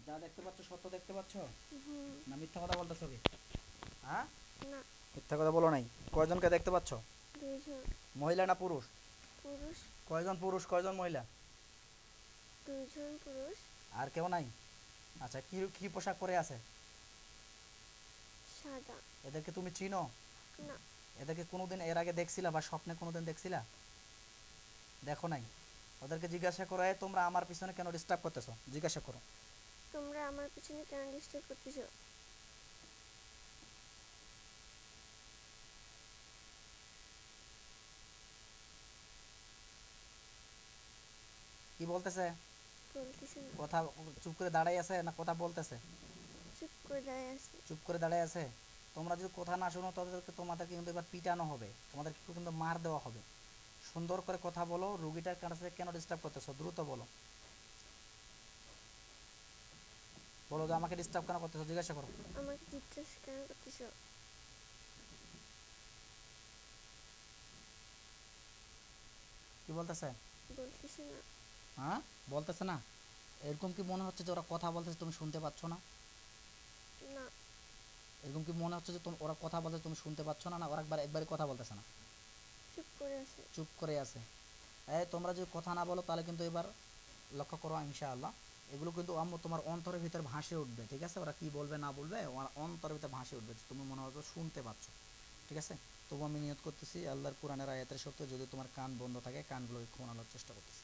যা দেখতে পাচ্ছ সত্য দেখতে পাচ্ছ হুম। না মিথ্যা কথা বলতেছো কি? হ্যাঁ, না। মিথ্যা কথা বলো নাই। কয়জনকে দেখতে পাচ্ছ? দুইজন। মহিলা না পুরুষ? পুরুষ। কয়জন পুরুষ কয়জন মহিলা? দুইজন পুরুষ। আর কেউ নাই? আচ্ছা, কি কি পোশাক পরে আছে? সাদা। এদেরকে তুমি চিনো? না। এদেরকে কোনোদিন এর আগে দেখছিলা বা স্বপ্নে কোনোদিন দেখছিলা? দেখো নাই? ওদেরকে জিজ্ঞাসা করো, তোমরা আমার পিছনে কেন ডিস্টার্ব করতেছো, জিজ্ঞাসা করো। তোমরা আমার পিছনে কেন ডিস্টার্ব করতেছো? কি বলতেছে? বলতেছে না। কথা চুপ করে দাঁড়াই আছে না কথা বলতেছে? চুপ করে দাঁড়িয়ে আছে। চুপ করে দাঁড়ায় আছে। তোমরা যদি কথা না শোনো তোমাদেরকে কিন্তু এবার পিটানো হবে, তোমাদেরকে কিন্তু মার দেওয়া হবে। সুন্দর করে কথা বলো, রুগীটার কাছে কেন ডিস্টার্ব করতেছো, দ্রুত বলো। বলো যে আমাকে ডিস্টার্ব কেন করতেছো, জিজ্ঞাসা করো। আমাকে জিজ্ঞাসা কেন করতেছো? কি বলতেছে? বলতেছে না। হ্যাঁ, বলতেছে না। এরকম কি মনে হচ্ছে যে ওরা কথা বলতেছে তুমি শুনতে পাচ্ছ না? না। এরকম কি মনে হচ্ছে যে ওরা কথা বলতে তুমি শুনতে পাচ্ছ না? না ওরা একবারই কথা বলতেছে না, চুপ করে আছে। চুপ করে আছে। তোমরা যদি কথা না বলো তাহলে কিন্তু এবার লক্ষ্য করো ইনশাআল্লাহ, এগুলো কিন্তু তোমার অন্তরের ভিতরে ভাসে উঠবে। ঠিক আছে, ওরা কি বলবে না বলবে ওরা অন্তরের ভিতরে ভাসে উঠবে, তুমি মনে হবে শুনতে পাচ্ছ। ঠিক আছে, তবু আমি নিয়ত করতেছি আল্লাহর কোরআনের আয়াতের সত্য, যদি তোমার কান বন্ধ থাকে কানগুলোকে খোলানোর চেষ্টা করতেছি।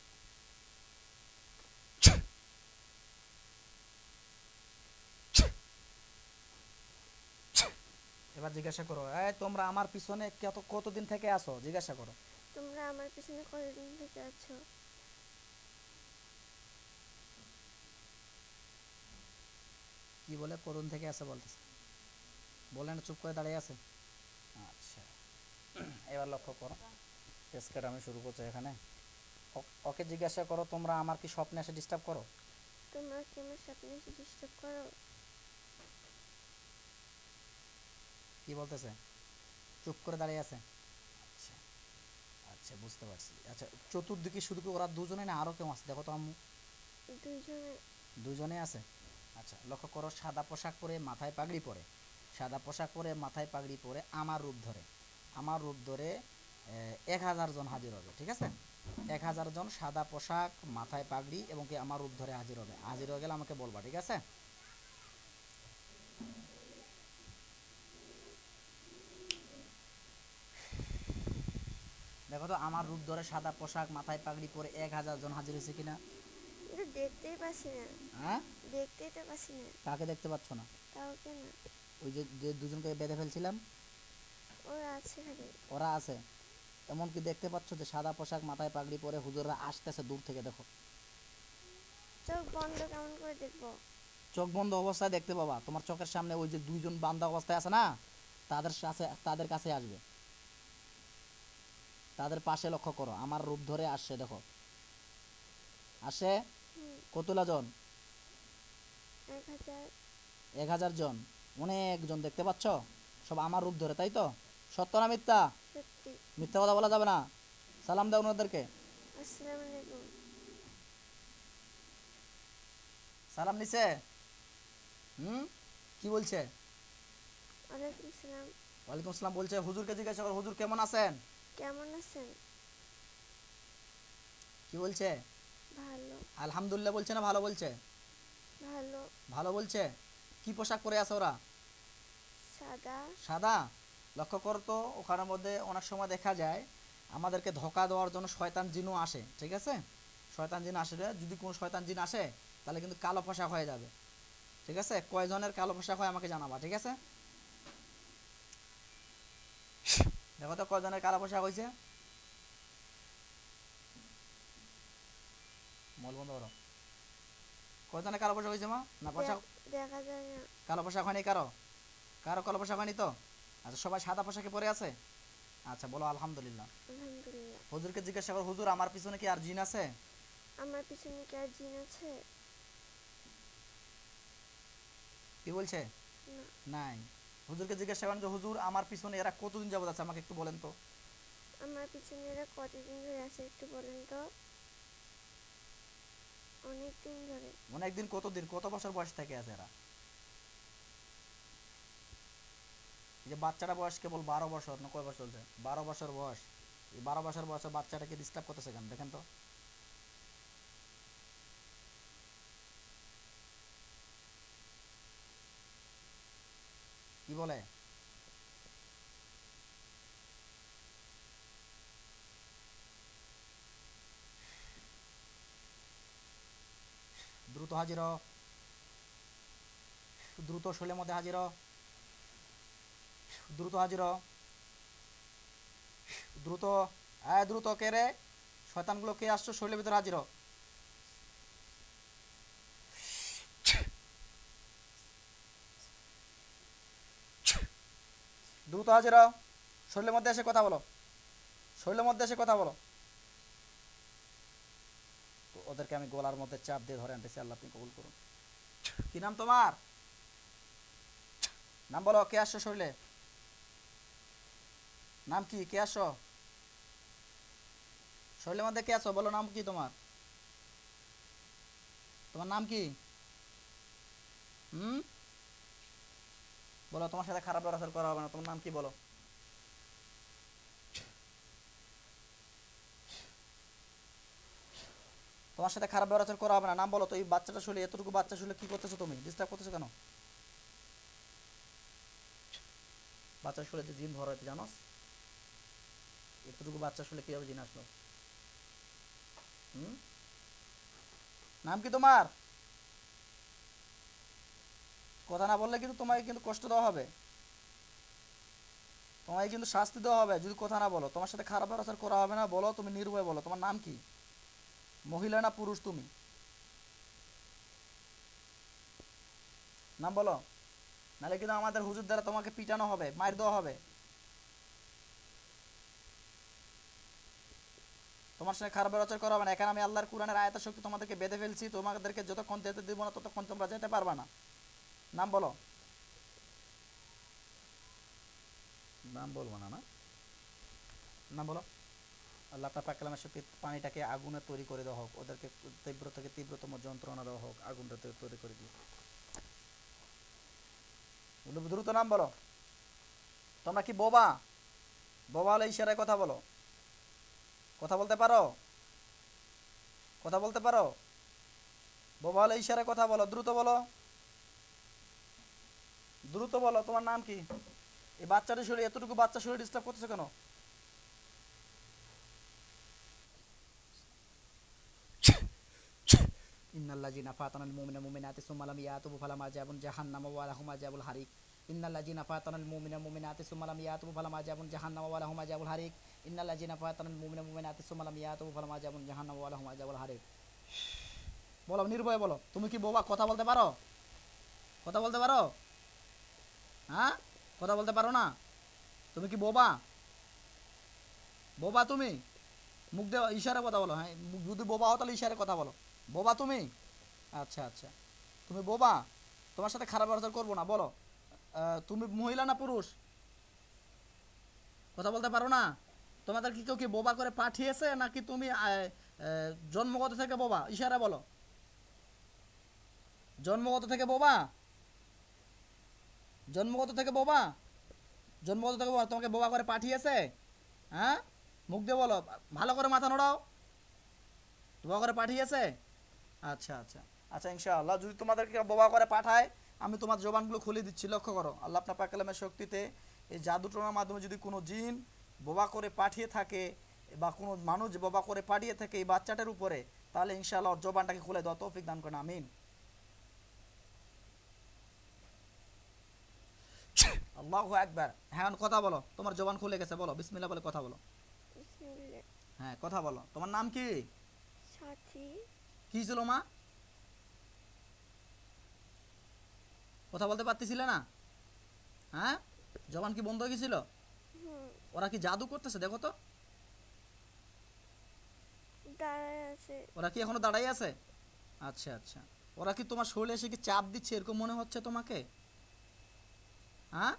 এবার জিজ্ঞাসা করো, তোমরা আমার পিছনে কতদিন থেকে আসো, জিজ্ঞাসা করো। তোমরা আমার পিছনে কতদিন থেকে আছো? কি বলে কতদিন থেকে আসে বলতেছে, বলেন চুপ করে দাঁড়িয়ে আছে। আচ্ছা, এবার লক্ষ্য করো, স্কেট আমি শুরু করছি এখানে। ওকে জিজ্ঞাসা করো, তোমরা আমার কি স্বপ্নে এসে ডিস্টার্ব করো? তোমরা কি আমার স্বপ্নে এসে ডিস্টার্ব করো? কি বলতেছে? চুপ করে দাঁড়িয়ে আছে। আচ্ছা, আচ্ছা বুঝতে পারছি। আচ্ছা, চতুর্দিকে শুধু কি ওরা দুজনে না আরও কেউ আছে, দেখো তো আম্মু। দুইজনে। দুজনে আছে। আচ্ছা, লক্ষ্য করো, সাদা পোশাক পরে মাথায় পাগড়ি পরে, সাদা পোশাক পরে মাথায় পাগড়ি পরে আমার রূপ ধরে, আমার রূপ ধরে 1000 জন হাজির হবে। ঠিক আছে, 1000 জন সাদা পোশাক মাথায় পাগড়ি এবং কি আমার রূপ ধরে হাজির হবে। হাজির হয়ে গেলে আমাকে বলবা, ঠিক আছে? দেখো তো আমার রূপ ধরে সাদা পোশাক মাথায় পাগড়ি পরে 1000 জন হাজির হয়েছে কিনা? কিন্তু দেখতেই পাচ্ছি না। হ্যাঁ, দেখতেই তো পাচ্ছি না। কাকে দেখতে পাচ্ছ না? কাউকে না। ওই যে যে দুজনকে বেঁধে ফেলছিলাম, ওরা আছে খালি। ওরা আছে। এমনকি দেখতে পাচ্ছ যে সাদা পোশাক মাথায় পাগড়ি পরে হুজুররা আসতেছে দূর থেকে, দেখো। চোখ বন্ধ কেমন করে দেখবো? চোখ বন্ধ অবস্থায় দেখতে পাবা, তোমার চোখের সামনে ওই যে দুইজন বান্দা অবস্থায় আছে না, তাদের কাছে আসবে। তাদের পাশে লক্ষ্য করো, আমার রূপ ধরে আসছে, দেখো আসে। হুম। কতলা জন? 1000। 1000 জন, অনেকজন দেখতে পাচ্ছ, সব আমার রূপ ধরে, তাই তো? সত্য না মিথ্যা? সত্যি। মিথ্যা কথা বলা যাবে না। সালাম দাও ওনাদেরকে। আসসালামু আলাইকুম। সালাম নিছে? কি বলছে? ওয়ালাইকুম সালাম। ওয়ালাইকুম আসসালাম বলছে। হুজুরকে জিজ্ঞাসা করো, হুজুর কেমন আছেন? কেমন আছেন? কি বলছে? ভালো। আলহামদুলিল্লাহ বলছে না ভালো বলছে? ভালো। ভালো বলছে। কি পোশাক পরে আছে ওরা? সাদা। সাদা। লক্ষ্য করো তো, ওখানের মধ্যে অনেক সময় দেখা যায় আমাদেরকে ধোকা দেওয়ার জন্য শয়তান জিনও আসে। ঠিক আছে, শয়তান জিন আসলে, যদি কোনো শয়তান জিন আসে তাহলে কিন্তু কালো পোশাক হয়ে যাবে। ঠিক আছে, কয়জনের কালো পোশাক হয় আমাকে জানাবা, ঠিক আছে? দেখো তো কয়জনের কালো পোশাক হয়েছে। মল বন্ধ করো। কয়জনের কালো পোশাক হয়েছে মা? না পোশাক দেখা যায় না। কালো পোশাক হয়নি কারো? কারো কালো পোশাক হয়নি তো? আচ্ছা, সবাই সাদা পোশাকে পরে আছে। আচ্ছা, বলো আলহামদুলিল্লাহ। আলহামদুলিল্লাহ। হুজুরকে জিজ্ঞাসা করো, হুজুর আমার পিছনে কি আর জিন আছে? আমার পিছনে কি আর জিন আছে? কি বলছে? না। নাই। হুজুরকে জিজ্ঞাসা করেন যে হুজুর আমার পিছনে এরা কতদিন যাবত আছে, আমাকে একটু বলেন তো। আমার পিছনে এরা কতদিন ধরে আছে একটু বলেন তো। অনেক দিন ধরে। অনেকদিন, কতদিন, কত বছর বয়স থেকে আছে এরা? এই যে বাচ্চাটা বয়স কেবল 12 বছর, না কয় বছর চলছে, 12 বছর বয়স। এই 12 বছর বয়সের বাচ্চাটাকে ডিস্টার্ব করতেছে কেন দেখেন তো। কি বলে? দ্রুত হাজির হ, দ্রুত শৈলের মধ্যে হাজির হ, দ্রুত হাজির হ, দ্রুত। হ্যাঁ দ্রুত, কে রে? শয়তানগুলো কে আসছো শৈলের ভিতরে হাজির হ। দ্রুত হাজির হ, শৈলের মধ্যে এসে কথা বলো, শৈলের মধ্যে এসে কথা বলো। তো ওদেরকে আমি গলার মধ্যে চাপ দিয়ে ধরে আনতেছি, আল্লাহ আপনি কবুল করুন। কি নাম তোমার? নাম বলো, কে আসছো শৈলে? নাম কি, কে আসছো শৈলের মধ্যে, কে আসো বলো, নাম কি তোমার? তোমার নাম কি? হুম, বলো, তোমার সাথে খারাপ ব্যবহার করা হবে না, তোমার নাম কি বলো? তোমার সাথে খারাপ ব্যবহার করা হবে না, নাম বলো তো। এই বাচ্চাটা শুলে, এতটুকু বাচ্চা শুলে কি করতেছো তুমি, ডিস্টার্ব করতেছো কেন? বাচ্চা শুলে যে জিন ভর হইতে জানো? এতটুকু বাচ্চা শুলে কিভাবে জিন আসলো? হুম, নাম কি তোমার? কথা না বললে কিন্তু তোমাকে কিন্তু কষ্ট দেওয়া হবে, তোমাকে কিন্তু শাস্তি দেওয়া হবে যদি কথা না বলো। তোমার সাথে খারাপ ব্যবহার করা হবে না, বলো তুমি নির্ভয় বলো, তোমার নাম কি? মহিলা না পুরুষ তুমি? নাম বলো, নাহলে কিন্তু আমাদের হুজুর দ্বারা তোমাকে পিটানো হবে, মার দেওয়া হবে। তোমার সাথে খারাপ ব্যবহার করা হবে না। এখানে আমি আল্লাহর কোরআনের আয়াতের শক্তি তোমাদেরকে বেঁধে ফেলছি, তোমাদেরকে যতক্ষণ যেতে দিব না ততক্ষণ তোমরা যেতে পারবা না। নাম বলো। নাম বলবো না, না নাম বলো। আল্লাহ আপনার পাক কালামের শক্তি পানিটাকে আগুনে তৈরি করে দেওয়া হোক, ওদেরকে তীব্র থেকে তীব্রতম যন্ত্রণা দেওয়া হোক, আগুনটা তৈরি করে দিও। দ্রুত নাম বলো। তোমরা কি বোবা? বোবা হলে ইশারায় কথা বলো। কথা বলতে পারো? কথা বলতে পারো? বোবা হলে ইশারায় কথা বলো, দ্রুত বলো, দ্রুত বলো। তোমার নাম কি? এই বাচ্চাটা শরীর, এতটুকু বাচ্চা শরীর ডিস্টার্ব করতেছো কেন? ইন্নাল্লাযিনা ফাতানাল মুমিনা মুমিনাতি সুম্মা লাম ইয়াতুবু ফালাম আযাবুন জাহান্নামা ওয়া লাহুম আযাবুল হারিক। ইন্নাল্লাযিনা ফাতানাল মুমিনা মুমিনাতি সুম্মা লাম ইয়াতুবু ফালাম আযাবুন জাহান্নামা ওয়া লাহুম আযাবুল হারিক। ইন্নাল্লাযিনা ফাতানাল মুমিনা মুমিনাতি সুম্মা লাম ইয়াতুবু ফালাম আযাবুন জাহান্নামা ওয়া লাহুম আযাবুল হারিক। বলো, নির্ভয়ে বলো। তুমি কি বোবা? কথা বলতে পারো? কথা বলতে পারো? হ্যাঁ, কথা বলতে পারো না? তুমি কি বোবা? বোবা তুমি? মুখ দিয়ে ইশারে কথা বলো। হ্যাঁ, যদি বোবা হও তাহলে ইশারে কথা বলো। বোবা তুমি? আচ্ছা আচ্ছা, তুমি বোবা, তোমার সাথে খারাপ ব্যবহার করবো না, বলো। তুমি মহিলা না পুরুষ? কথা বলতে পারো না? তোমাদের কি কেউ কি বোবা করে পাঠিয়েছে, নাকি তুমি জন্মগত থেকে বোবা? ইশারা বলো। জন্মগত থেকে বোবা? জন্মগত থেকে বোবা? জন্মগত থেকে বোবা, তোমাকে বোবা করে পাঠিয়েছে? হ্যাঁ, মুখ দিয়ে বলো, ভালো করে মাথা নোড়াও। বোবা করে পাঠিয়েছে? আচ্ছা আচ্ছা আচ্ছা, ইনশাআল্লাহ যদি তোমাদেরকে বোবা করে পাঠায়, আমি তোমার জবানগুলো খুলে দিচ্ছি, লক্ষ্য করো। আল্লাহ আপনার পাক কালামের শক্তিতে এই জাদু টোনার মাধ্যমে যদি কোনো জিন বোবা করে পাঠিয়ে থাকে, বা কোনো মানুষ বোবা করে পাঠিয়ে থাকে এই বাচ্চাটার উপরে, তাহলে ইনশাআল্লাহ ওর জবানটাকে খুলে দেওয়া তৌফিক দান করেন, আমিন। আল্লাহু আকবার। হ্যাঁ, কথা বলো, তোমার জবান খুলে গেছে, বলো বিসমিল্লাহ বলে কথা বলো। বিসমিল্লাহ। হ্যাঁ, কথা বলো। তোমার নাম কি? সাথী। কি ছিল মা? কথা বলতে পারতেছিলে না? হ্যাঁ, জবান কি বন্ধ হয়ে গেছিল? হুম। ওরা কি জাদু করতেছে দেখো তো? দাঁড়ায় আছে। ওরা কি এখনো দাঁড়াই আছে? আচ্ছা আচ্ছা, ওরা কি তোমার শরীরে এসে কি চাপ দিচ্ছে এরকম মনে হচ্ছে তোমাকে? হ্যাঁ,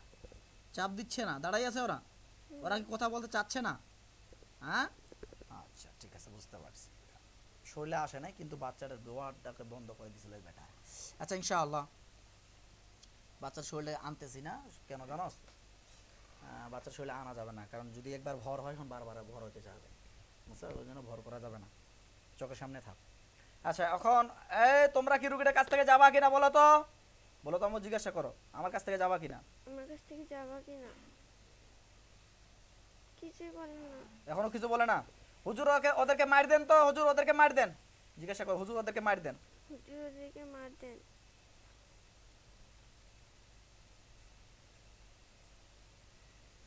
চাপ দিচ্ছে না, দাঁড়াই আছে ওরা? ওরা হুম। কি কথা বলতে চাচ্ছে না? হ্যাঁ, আচ্ছা ঠিক আছে, বুঝতে পারছি। শরীরে আসে নাই, কিন্তু বাচ্চাটার দোয়াটাকে বন্ধ করে দিছিল এই বেটা। আচ্ছা ইনশাআল্লাহ বাচ্চার শরীরে আনতেছি না, কেন জানোস? বাচ্চার শরীরে আনা যাবে না, কারণ যদি একবার ভর হয় এখন বারবার ভর হতে যাবে, বুঝছো? ওই জন্য ভর করা যাবে না, চোখের সামনে থাক। আচ্ছা এখন তোমরা কি রুগীটার কাছ থেকে যাবা কিনা বলো তো, বলো তো, আমি জিজ্ঞাসা করো আমার কাছ থেকে যাবা কিনা। আমার কাছ থেকে যাবা কি না? কিছুই বলেন না। এখনো কিছু বলে না? হুজুর ওদেরকে মার দেন তো, হুজুর ওদেরকে মার দেন, জিজ্ঞাসা করো, হুজুর ওদেরকে মার দেন। হুজুর ওদেরকে মার দেন।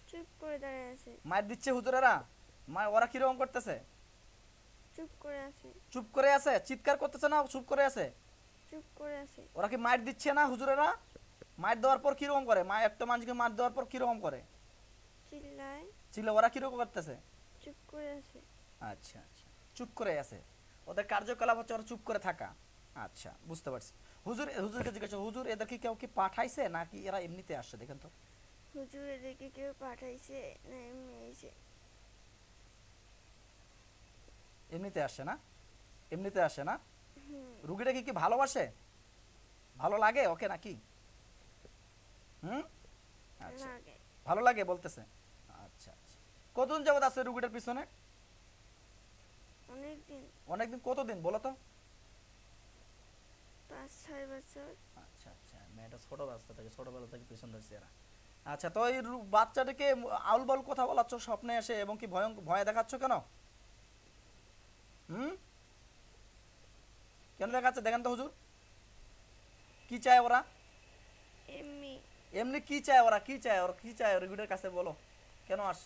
চুপ করে দাঁড়িয়ে আছে। মার দিচ্ছে হুজুরেরা? ওরা কিরকম করতেছে? চুপ করে আছে। চুপ করে আছে? চিৎকার করতেছে না চুপ করে আছে? চুপ করে আছে। ওরা কি মার দিচ্ছে না হুজুরেরা? মার দেওয়ার পর কিরকম করে? একটা মানুষকে মার দেওয়ার পর কিরকম করে? চিল্লায়। ওরা কিরকম করতেছে? চুপ করে আছে। আচ্ছা আচ্ছা, চুপ করে আছে, ওদের কার্যকলাপ হচ্ছে ওরা চুপ করে থাকা। আচ্ছা বুঝতে পারছি। হুজুরকে জিজ্ঞাসা, হুজুর এদেরকে কেউ কি পাঠাইছে নাকি এরা এমনিতে আসছে, দেখেন তো। হুজুর এদেরকে কেউ পাঠাইছে না এমনি আইছে? এমনিতে আসে না? এমনিতে আসে না? হুম। রুগীটা কি ভালোবাসে? ভালো লাগে ওকে নাকি? হুম, আচ্ছা, লাগে। ভালো লাগে বলতেছে। আচ্ছা আচ্ছা, কতদিন যাবত আছে রুগীটার পিছনে? অনেকদিন। অনেকদিন? কতদিন বলো তো? 5-6 বছর। আচ্ছা আচ্ছা, মেয়েটা ছোটবেলা থেকে পিছন ধরছে এরা। আচ্ছা, তো এই বাচ্চাটাকে আউল বাউল কথা বলাচ্ছ স্বপ্নে এসে, এবং কি ভয় দেখাচ্ছ কেন? হুম, কেন দেখাচ্ছে দেখেন তো হুজুর, কি চায় ওরা? এমনি। এমনি কি চায় ওরা? কি চায় ওরা? কি চায় রুগীটার কাছে বলো, কেন আস?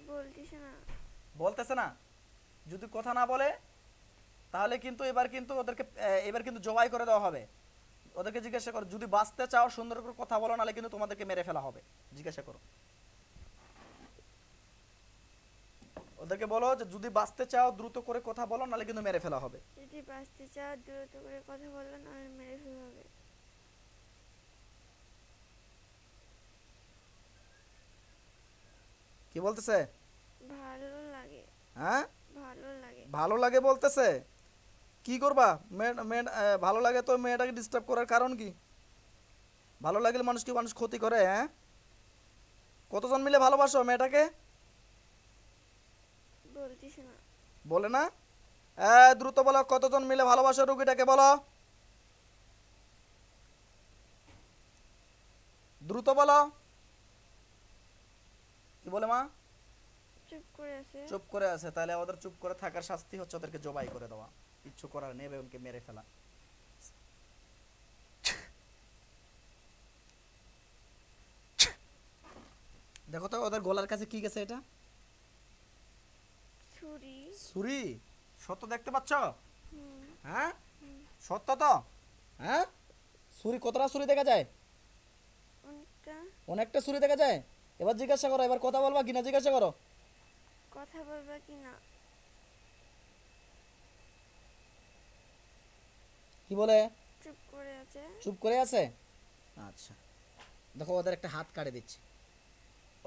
বলতিস না। বলতেছে না? যদি কথা না বলে তাহলে কিন্তু এবার কিন্তু জবাই করে দেওয়া হবে। ওদেরকে জিজ্ঞাসা করো, যদি বাঁচতে চাও সুন্দর করে কথা বলো, নাহলে কিন্তু তোমাদেরকে মেরে ফেলা হবে। জিজ্ঞাসা করো, ওদেরকে বলো যে যদি বাঁচতে চাও দ্রুত করে কথা বলো, নাহলে কিন্তু মেরে ফেলা হবে। যদি বাঁচতে চাও দ্রুত করে কথা বলো, নাহলে মেরে ফেলা হবে। কি বলতেছে? ভালো লাগে। হ্যাঁ, ভালো লাগে। ভালো লাগে বলতেছে। কি করবা? ভালো লাগে তো মেয়েটাকে ডিস্টার্ব করার কারণ কি? ভালো লাগলে মানুষ ক্ষতি করে? হ্যাঁ, কতজন মিলে ভালোবাসো মেয়েটাকে? বলতিস না। বলে না? দ্রুত বলো, কতজন মিলে ভালোবাসো রুগীটাকে বলো, দ্রুত বলো। কি বলে মা? চুপ করে আছে। চুপ করে আছে? তাহলে ওদের চুপ করে থাকার শাস্তি হচ্ছে ওদেরকে জবাই করে দেওয়া, কিচ্ছু করার নেই, ওকে মেরে ফেলা। দেখো তো ওদের গলার কাছে কি গেছে, এটা ছুরি। ছুরি? সত্য দেখতে পাচ্ছ? হুম। হ্যাঁ, হুম। সত্য তো? হ্যাঁ, ছুরি কতটা ছুরি দেখা যায়? অনেকটা। অনেকটা ছুরি দেখা যায়। এবার জিজ্ঞাসা করো, এবার কথা বলবা কিনা জিজ্ঞাসা করো। কথা বলবা কি না? কি বলে? চুপ করে আছে। চুপ করে আছে? আচ্ছা, দেখো ওদের একটা হাত কাটে দিচ্ছে,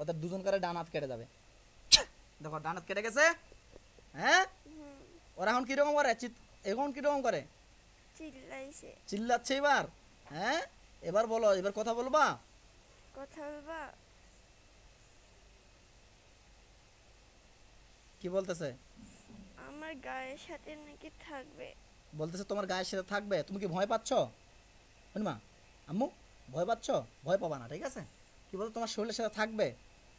ওদের দুজন করে ডান হাত কেটে যাবে। দেখো ডান হাত কেটে গেছে। হ্যাঁ, হুম। ওরা এখন কিরকম করে? এখন কিরকম করে? চিল্লাইছে। চিল্লাচ্ছে এবার? হ্যাঁ, এবার বলো, এবার কথা বলবা? কথা বলবা? কি বলতেছে? আমার গায়ের সাথে নাকি থাকবে। বলতেছে তোমার গায়ের সাথে থাকবে। তুমি কি ভয় পাচ্ছ? মা, আম্মু, ভয় পাচ্ছ? ভয় পাবা না, ঠিক আছে? কি বলতো, তোমার শরীরের সাথে থাকবে।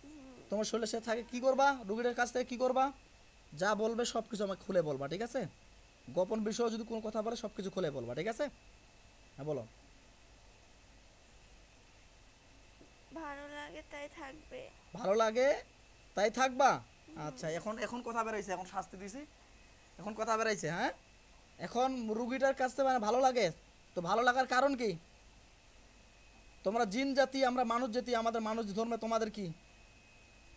হুম। তোমার শরীরের সাথে থাকে কি করবা? রুগীর কাছ থেকে কি করবা? যা বলবে সব কিছু আমাকে খুলে বলবা, ঠিক আছে? গোপন বিষয় যদি কোনো কথা বলে সব কিছু খুলে বলবা, ঠিক আছে? হ্যাঁ বলো। ভালো লাগে তাই থাকবে। ভালো লাগে তাই থাকবা? আচ্ছা, এখন এখন কথা বেরাইছে, এখন শাস্তি দিছি, এখন কথা বেরাইছে। হ্যাঁ, এখন রুগীটার কাছ থেকে মানে ভালো লাগে, তো ভালো লাগার কারণ কি? তোমরা জিন জাতি, আমরা মানুষ জাতি, আমাদের মানুষ ধর্মে তোমাদের কি?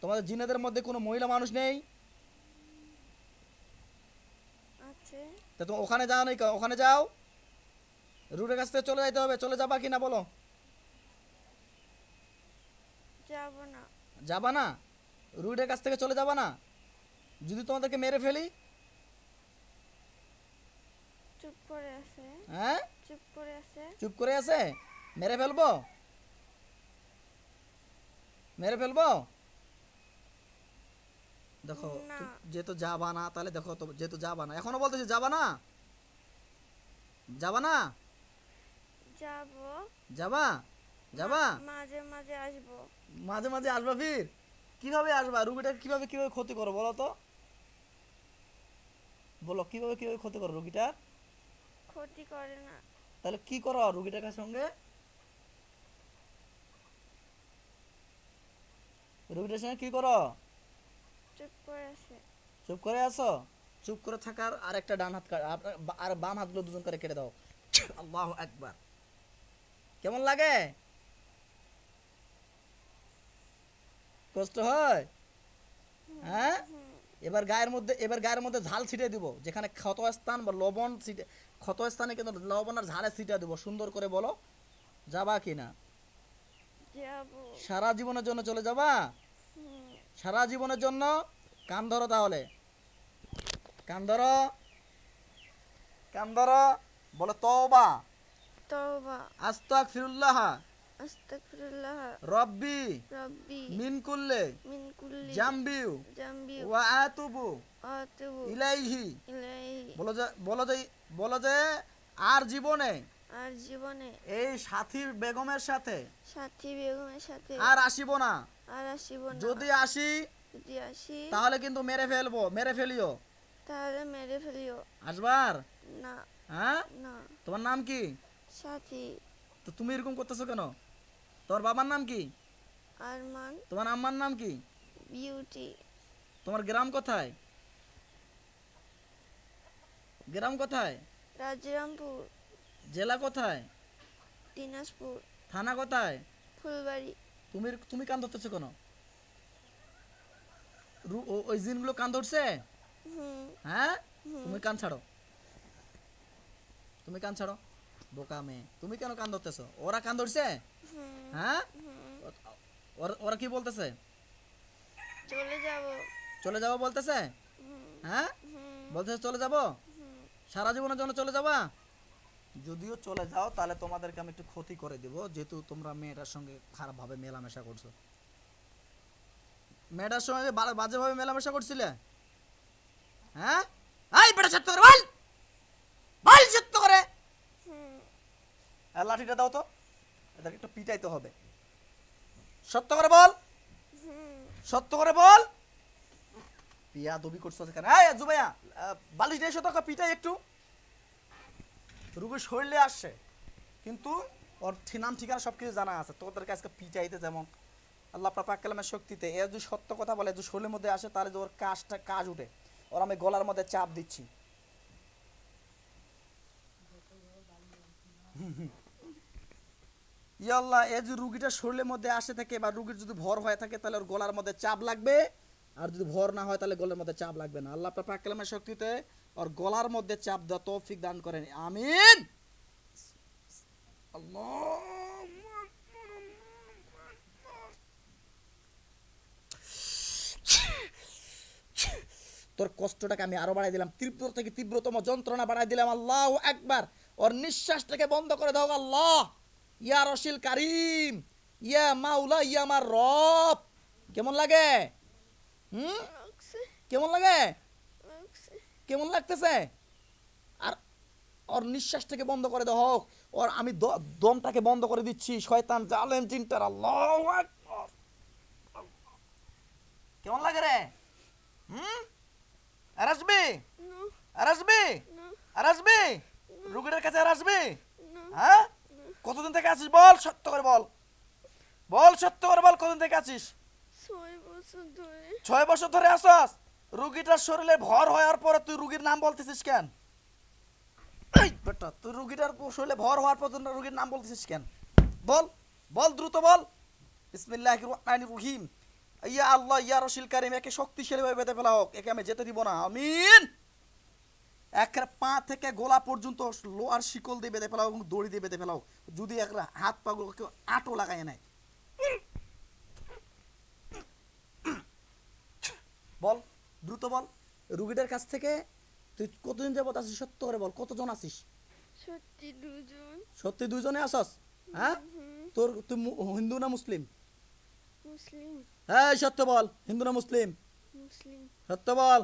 তোমাদের জিনেদের মধ্যে কোনো মহিলা মানুষ নেই? আছে। তা তুমি ওখানে যাও নাই, ওখানে যাও, রুগীর কাছ থেকে চলে যাইতে হবে। চলে যাবা কি না বলো? যাব না। যাবা না? রুগীর কাছ থেকে চলে যাবা না? যদি তোমাদেরকে মেরে ফেলি? চুপ করে আছে। হ্যাঁ চুপ করে আছে। চুপ করে আছে, মেরে ফেলবো? মেরে ফেলবো? দেখো না। যেহেতু যাবা না, তাহলে দেখো তো, যেহেতু যাবা না, এখনো বলতেছি যাবা না, যাবা না, যাব। যাবা, যাবা, মাঝে মাঝে আসবো। মাঝে মাঝে আসবা ফির? কিভাবে আসবা? রুগীটা কিভাবে কিভাবে ক্ষতি করো বলো তো, বলো কিভাবে কিভাবে ক্ষতি করো রুগীটা? ক্ষতি করে না। তাহলে কি করো রুগীটার সঙ্গে? রুগীটার সঙ্গে কি করো? চুপ করে আছে। চুপ করে আছো? চুপ করে থাকার আর একটা ডান হাত আর বাম হাতগুলো দুজন করে কেটে দাও। আল্লাহু আকবার। কেমন লাগে? কষ্ট হয়? হ্যাঁ, এবার গায়ের মধ্যে ঝাল ছিটিয়ে দিব, যেখানে ক্ষত স্থান বা লবণ ছিটে, ক্ষত স্থানে কিন্তু লবণ আর ঝালে ছিটিয়ে দিব। সুন্দর করে বলো, যাবা কি না? যাব। সারা জীবনের জন্য চলে যাবা? হুম। সারা জীবনের জন্য? কান ধরো তাহলে, কান ধরো, কান ধরো, বলো তওবা, তওবা। আস্তাগফিরুল্লাহ, আস্তাগফিরুল্লাহ। রব্বি রব্বি। মিন কুল্লি মিন কুল্লি। জামবিউ জামবি। ওয়া আতুবু আতুবু। ইলাইহি। ইলাইহি। বলো যে আর জীবনে আর জীবনে এই সাথী বেগমের সাথে সাথী বেগমের সাথে আর আসিব না। আর আসিব না। যদি আসি যদি আসি তাহলে কিন্তু মেরে ফেলিও। তাহলে মেরে ফেলিও। আসবার? না। হ্যাঁ, না। তোমার নাম কি? সাথী। তো তুমি এরকম করতেছো কেন? তোমার বাবার নাম কি? আরমান। তোমার আম্মার নাম কি? বিউটি। তোমার গ্রাম কোথায়? গ্রাম কোথায়? রাজরামপুর। জেলা কোথায়? দিনাজপুর। থানা কোথায়? ফুলবাড়ি। তুমি কান ধরতেছো কেন? ওই জিনগুলো কান ধরছে? হুম। হ্যাঁ, হুম। তুমি কান ছাড়ো, তুমি কান ছাড়ো, বোকা মেয়ে। তুমি কেন কান ধরতেছো? ওরা কান ধরছে? হুম। হ্যাঁ, হুম। ওরা কি বলতেছে? চলে যাব। চলে যাবো বলতেছে? হুম। হ্যাঁ, হুম। বলতেছে চলে যাবো? হুম। সারা জীবনের জন্য চলে যাবা? যদিও চলে যাও, তাহলে তোমাদেরকে আমি একটু ক্ষতি করে দিব, যেহেতু তোমরা মেয়েটার সঙ্গে খারাপভাবে মেলামেশা করছো। মেয়েটার সঙ্গে বাজেভাবে মেলামেশা করছিলে? হ্যাঁ, এই বেটা সত্য করে বল, বল সত্য করে। হুম। লাঠিটা দাও তো, এদেরকে একটু পিটাইতে হবে। সত্য করে বল, হুম। সত্য করে বল। পিয়া দবি করছো সেখানে। এই জুবাইয়া, বালিশ দিয়ে এসো তো, পিটাই একটু। রুগীর শরীরে আসছে, কিন্তু ওর নাম ঠিকানা সবকিছু জানা আছে। তোদেরকে আজকে পিটাইতে যেমন আল্লাহ পাক কালামের শক্তিতে এ যদি সত্য কথা বলে, যদি শরীরের মধ্যে আসে, তাহলে যে ওর কাজ উঠে। ওর আমি গলার মধ্যে চাপ দিচ্ছি। ইয়াল্লাহ, এ যদি রুগীটা শরীরের মধ্যে আসে থাকে বা রুগীর যদি ভর হয়ে থাকে, তাহলে ওর গলার মধ্যে চাপ লাগবে। আর যদি ভর না হয়, তাহলে গলার মধ্যে চাপ লাগবে না। আল্লাহ পাক কালামের শক্তিতে ওর গলার মধ্যে চাপ দেওয়া তৌফিক দান করেন, আমিন। তোর কষ্টটাকে আমি আরো বাড়াই দিলাম, তীব্র থেকে তীব্রতম যন্ত্রণা বাড়াই দিলাম। আল্লাহু আকবার। ওর নিঃশ্বাসটাকে বন্ধ করে দাও আল্লাহ। ইয়া রশিল কারিম, ইয়া মাওলা, ইয়া আমার রব। কেমন লাগে? লাগছে। কেমন লাগে? লাগছে। কেমন লাগতেছে? আর ওর নিঃশ্বাসটাকে বন্ধ করে দাও হোক। ওর আমি দমটাকে বন্ধ করে দিচ্ছি, শয়তান জালেম জিনটার। আল্লাহু আকবার। কেমন লাগে রে? আর আসবি? না। আর আসবি? না। আর আসবি? রুগীটার কাছে আর আসবি? না। হ্যাঁ, কতদিন থেকে আছিস বল, সত্য করে বল, বল সত্য করে বল, কতদিন থেকে আছিস? 6 বছর ধরে। 6 বছর ধরে আসস? রুগীটার শরীরে ভর হওয়ার পরে তুই রুগীর নাম বলতেছিস কেন? এই বেটা, তুই রুগীটার শরীরে ভর হওয়ার পর রুগীর নাম বলতেছিস কেন? বল, বল, দ্রুত বল। বিসমিল্লাহির রহমানির রহিম। ইয়া আল্লাহ, ইয়া রশিল কারিম, একে শক্তিশালী ভাবে বেঁধে ফেলা হোক, একে আমি যেতে দিব না, আমিন। একের পা থেকে গোলা পর্যন্ত লোহার শিকল দিয়ে বেঁধে ফেলাও এবং দড়ি দিয়ে বেঁধে ফেলাও। যদি এক হাত পা গুলো কেউ আটো লাগাই নেয়। বল, দ্রুত বল। রুগীটার কাছ থেকে তুই কতদিন যাবত আছিস সত্য করে বল, কতজন আছিস? সত্যি দুজন। সত্যি দুইজনে আসস? হ্যাঁ, তোর তুই হিন্দু না মুসলিম? মুসলিম। হ্যাঁ সত্য বল, হিন্দু না মুসলিম? মুসলিম। সত্য বল।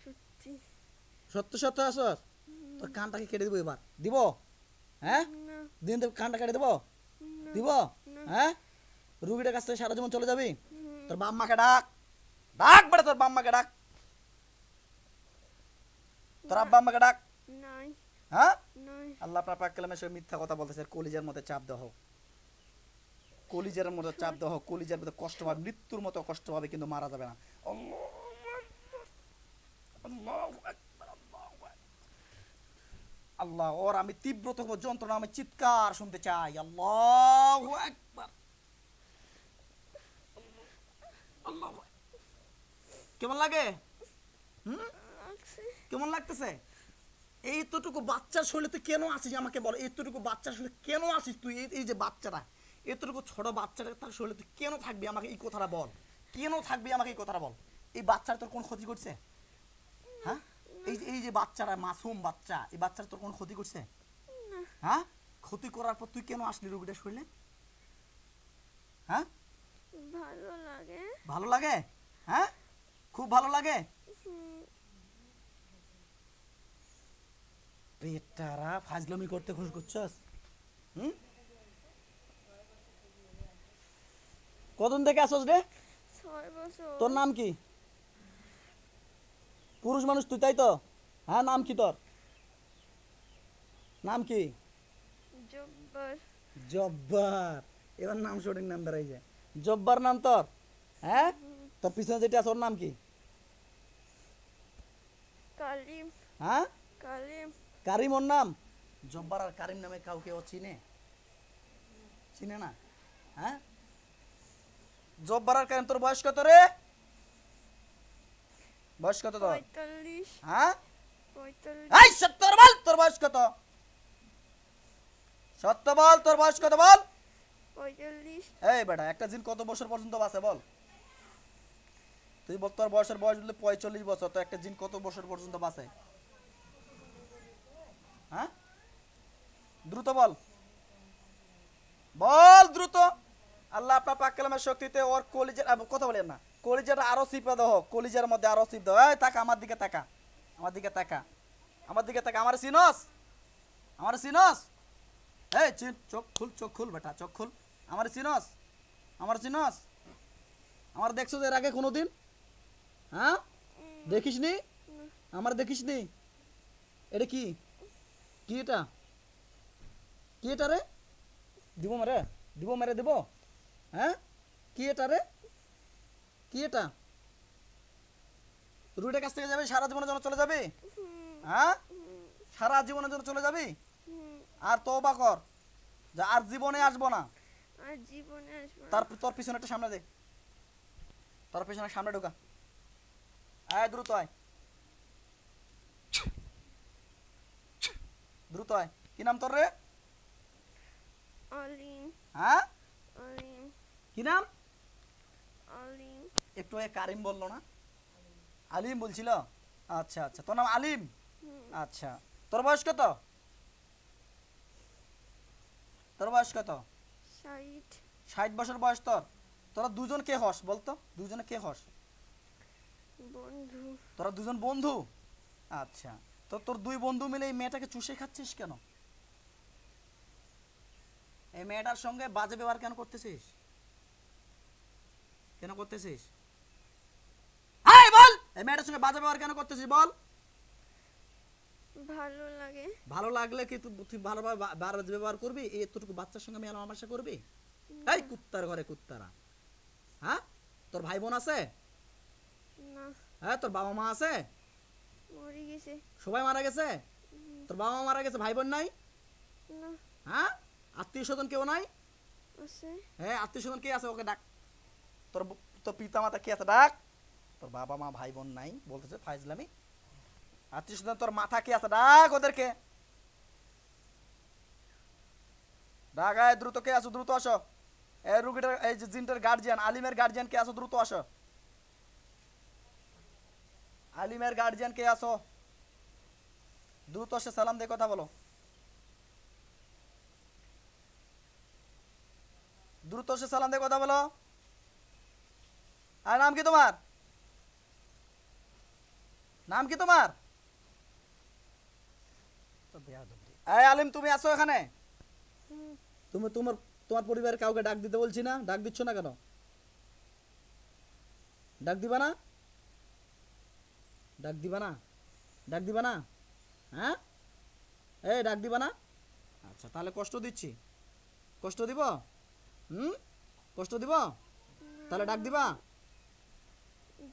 সত্যি। সত্য সত্য আসস? তোর কানটাকে কেটে দিব এবার, দিব? হ্যাঁ, না। দিন দেব কানটা কেটে দেব, না। দিব? না। হ্যাঁ, রুগীটার কাছ থেকে সারা জীবন চলে যাবি? তোর বাম্মাকে ডাক, ডাক বেটা তোর বাম্মাকে ডাক, তোর আব্বা আম্মাকে ডাক। নাই। হ্যাঁ, নাই। আল্লাহ আপনার পাক কালামে সে মিথ্যা কথা বলতেছে, কলিজার মধ্যে চাপ দেওয়া হোক, কলিজার মধ্যে চাপ দেওয়া হোক, কলিজার মধ্যে কষ্ট পাবে, মৃত্যুর মতো কষ্ট পাবে, কিন্তু মারা যাবে না। আল্লাহ, ওর আমি তীব্রতম যন্ত্রণা, আমি চিৎকার শুনতে চাই। আল্লাহু আকবার, আল্লাহু আকবার। কেমন লাগে? লাগছে। কেমন লাগতেছে? এইতটুকু বাচ্চার শরীরে তুই কেন আসিস আমাকে বল, এইতটুকু বাচ্চার শরীরে কেন আসিস তুই? এই যে বাচ্চারা, এতটুকু ছোট বাচ্চাটা তার শরীরে তুই কেন থাকবি? আমাকে এই কথাটা বল, কেন থাকবি? আমাকে এই কথাটা বল। এই বাচ্চারা তোর কোন ক্ষতি করছে? হ্যাঁ, এই যে বাচ্চারা, মাসুম বাচ্চা, এই বাচ্চারা তোর কোন ক্ষতি করছে? হ্যাঁ, ক্ষতি করার পর তুই কেন আসলি রোগীটার শরীরে? হ্যাঁ, ভালো লাগে। ভালো লাগে? হ্যাঁ, খুব ভালো লাগে। বেটারা ফাজলামি করতে খুশ করছস? হুম, কতদিন থেকে আসছ রে? 6 বছর। তোর নাম কি? পুরুষ মানুষ তুই, তাই তো? হ্যাঁ, নাম কি তোর? নাম কি? জব্বার। জব্বার। এবার নাম সঠিক নাম বেড়াই যায়, জব্বার নাম তোর? হ্যাঁ, তোর পিছনে যেটা আছে ওর নাম কি? কালিম। হ্যাঁ, কালিম। কারিম ওর নাম? জব্বার আর কারিম নামে কাউকে ও চিনে? চিনে না। হ্যাঁ, জব্বার আর কারিম। তোর বয়স কত রে? বয়স কত তোর? 45। হ্যাঁ, 45। এই সত্য বল, তোর বয়স কত? সত্য বল, তোর বয়স কত বল? 45। এই বেটা, একটা জিন কত বছর পর্যন্ত বাঁচে বল? তুই বল, তোর বয়স বলে 45 বছর, তো একটা জিন কত বছর পর্যন্ত বাঁচে? হ্যাঁ, দ্রুত বল, বল দ্রুত। আল্লাহ আপনার পাক কালামের শক্তিতে ওর কলিজার, কথা বলেন না, কলিজার আরো চিপা দাও, কলিজার মধ্যে আরো চিপ দাও। এই তাকা, আমার দিকে তাকা, আমার দিকে তাকা, আমার দিকে তাকা। আমার চিনস? আমার চিনস? এই চিন, চোখ খুল, চোখ খুল বেটা, চোখ খুল। আমার চিনস? আমার চিনস? আমার দেখছো এর আগে কোনোদিন? হ্যাঁ, দেখিস নি? আমার দেখিস নি? এটা কি? কি এটা? কি এটা রে? দিব মেরে, দিব মেরে দিব? হ্যাঁ, কি এটা রে? কি এটা? রুইটার কাছ থেকে যাবে, সারা জীবনের জন্য চলে যাবে? হ্যাঁ, সারা জীবনের জন্য চলে যাবি? আর তওবা কর যে আর জীবনে আসবো না। আর জীবনে আসবো না। তোর পিছনে একটা সামনে দে, তোর পিছনে সামনে ঢোকা। আয় দ্রুত আয়, দ্রুত আয়। কি নাম তোর রে? আলিম। হ্যাঁ, আলিম। কি নাম? আলিম। একটু আগে কারিম বললো না? আলিম বলছিল? আচ্ছা আচ্ছা, তোর নাম আলিম? আচ্ছা, তোর বয়স কত? তোর বয়স কত? 60। 60 বছর বয়স তোর? তোরা দুজন কে হস বলতো? দুজনে কে হস? বন্ধু। তোরা দুজন বন্ধু? আচ্ছা, তো তোর দুই বন্ধু মিলে এই মেয়েটাকে চুষে খাচ্ছিস কেন? এই মেয়েটার সঙ্গে বাজে ব্যবহার কেন করতেছিস? কেন করতেছিস? এই বল, এই মেয়েটার সঙ্গে বাজে ব্যবহার কেন করতেছিস বল? ভালো লাগে। ভালো লাগলে কি তুই ভালোভাবে বাজে ব্যবহার করবি? এতটুকু বাচ্চার সঙ্গে মেলা আমাশা করবি? এই কুত্তার ঘরে কুত্তারা। হ্যাঁ, তোর ভাই বোন আছে? না। হ্যাঁ, তোর বাবা মা আছে? মরে গেছে। সবাই মারা গেছে? তোর বাবা মা মারা গেছে, ভাই বোন নাই? না। হ্যাঁ, আত্মীয় স্বজন কেউ নাই? আছে। হ্যাঁ, আত্মীয় স্বজন কে আছে? ওকে ডাক। তোর তোর পিতা মাতা কে আছে? ডাক। তোর বাবা মা ভাই বোন নাই বলতেছে ফাইজলামি। আত্মীয় স্বজন তোর মাথা কে আছে? ডাক ওদেরকে, ডাক। আয় দ্রুত, কে আসো? দ্রুত আসো। এই রুগীটার, এই যে জিনটার গার্জিয়ান, আলিমের গার্জিয়ান কে আসো? দ্রুত আসো। আলিমের গার্জিয়ান কে আসো? দ্রুত এসে সালাম দিয়ে কথা বলো, দ্রুত এসে সালাম দিয়ে কথা বলো। আর নাম কি তোমার? নাম কি তোমার? এই আলিম, তুমি আছো এখানে? হুম, তুমি তোমার তোমার পরিবারের কাউকে ডাক দিতে বলছি না, ডাক দিচ্ছ না কেন? ডাক দিবা না? ডাক দিবা না? ডাক দিবা না? হ্যাঁ, এই ডাক দিবা না? আচ্ছা, তাহলে কষ্ট দিচ্ছি, কষ্ট দিব? হুম, কষ্ট দিব? তাহলে ডাক দিবা?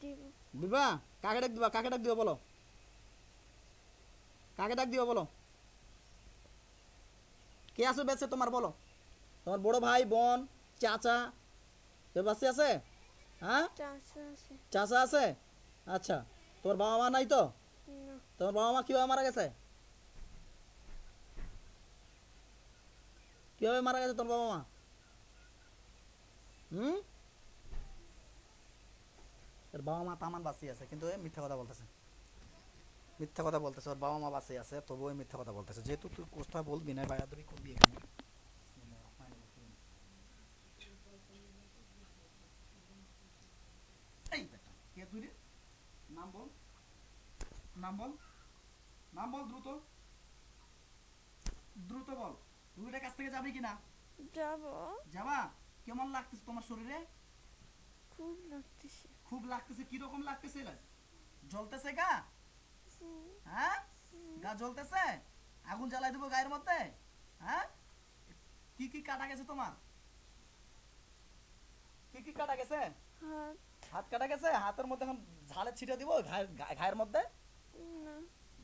দিব। দিবা? কাকে ডাক দিবা? কাকে ডাক দিবা বলো, কাকে ডাক দিবা বলো? কে আছে বেঁচে তোমার বলো? তোমার বড় ভাই, বোন, চাচা কেউ বাঁচে আছে? হ্যাঁ, চাষা আছে। চাচা আছে? আচ্ছা, তোমার বাবা মা নাই তো? না। তোমার বাবা মা কিভাবে মারা গেছে? কিভাবে মারা গেছে তোর বাবা মা? হুম, তোর বাবা মা তামান বাঁচিয়ে আছে, কিন্তু এ মিথ্যা কথা বলতেছে, মিথ্যা কথা বলতেছে। ওর বাবা মা বাঁচিয়ে আছে, তবুও মিথ্যা কথা বলতেছে। যেহেতু তুই কোথায় বলবি না, বায়াদবি করবি এখানে। এই বেটা, কে তুই রে? নাম বল, নাম বল, নাম বল, দ্রুত, দ্রুত বল। রুগীটার কাছ থেকে যাবি কিনা? যাব। যাবা? কেমন লাগতেছে তোমার শরীরে? খুব লাগতেছে। খুব লাগতেছে? কিরকম লাগতেছে? জ্বলতেছে গা? হুম, হ্যাঁ, গা জ্বলতেছে? আগুন জ্বালাই দেবো গায়ের মধ্যে? হ্যাঁ, কি কি কাটা গেছে তোমার? কি কি কাটা গেছে? হাত। হাত কাটা গেছে? হাতের মধ্যে এখন ঝালে ছিটে দিব ঘায়ের মধ্যে? না।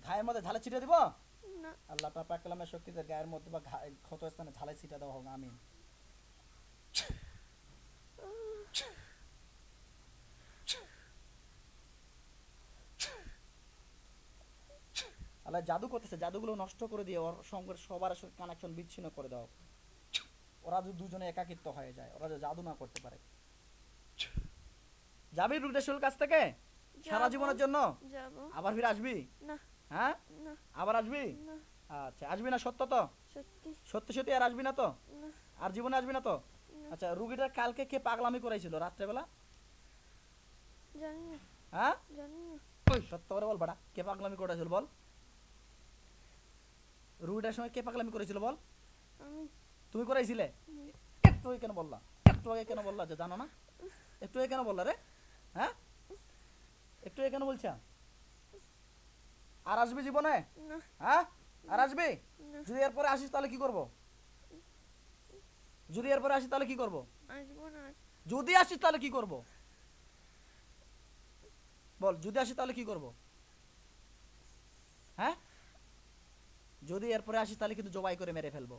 ঘায়ের মধ্যে ঝালে ছিটে দিব? না। আল্লাহ পাক কালামের শক্তিতে গায়ের মধ্যে বা ক্ষত স্থানে ঝালে ছিটে দেওয়া হোক, আমিন। আল্লাহ জাদু করতেছে, জাদুগুলো নষ্ট করে দিয়ে ওর সঙ্গে সবার সাথে কানেকশন বিচ্ছিন্ন করে দাও। ওরা যদি দুজনে একাকিত্ব হয়ে যায়, ওরা যদি জাদু না করতে পারে। যাবি রুদ্রেশ্বর কাছ থেকে সারা যাব। জীবনের জন্য? যাব। আবার ফিরে আসবি? না। হ্যাঁ, না। আবার আসবি? না। আচ্ছা, আসবি না সত্য তো? সত্যি। সত্যি সত্যি আর আসবি না তো? না। আর জীবনে আসবি না তো? না। আচ্ছা, রুগীটার কালকে কে পাগলামি করাইছিল রাত্রেবেলা? জানি না। হ্যাঁ, জানি না। সত্য করে বল বেটা, কে পাগলামি করেছিল বল? রুগীটার সঙ্গে কে পাগলামি করেছিল বল? আমি। তুমি করাইছিলে? হুম, একটু আগে কেন বললা? একটু আগে কেন বললা যে জানো না? একটু আগে কেন বললা রে? হ্যাঁ, একটু আগে কেন বলছা? আর আসবি জীবনে? না। হ্যাঁ, আর আসবি? না। যদি এরপরে আসিস তাহলে কি করব? যদি এরপরে আসিস তাহলে কি করব? আসবো না আর। যদি আসিস তাহলে কি করব? বল, যদি আসিস তাহলে কি করব? হ্যাঁ, যদি এরপরে আসিস তাহলে কিন্তু জবাই করে মেরে ফেলবো।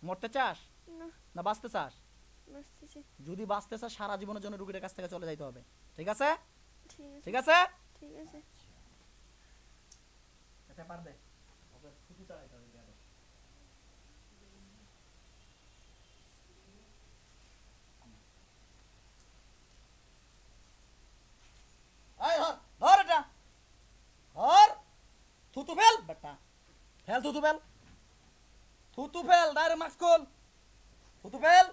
মরতে চাস না। না বাঁচতে চাস? বাঁচতেছি। যদি বাঁচতে চাস সারা জীবনের জন্য রুগীর কাছ থেকে চলে যাইতে হবে, ঠিক আছে? ঠিক আছে। ঠিক আছে? ঠিক আছে। এটা পারবে? ওকে থুতু চালাইতে হবে বেয়াদব। এই ধর, ধর এটা, ধর, থুতু ফেল বেটা, ফেল থুতু ফেল, থুতু ফেল, ডাইরেক্ট মাস্ক খোল, থুতু ফেল।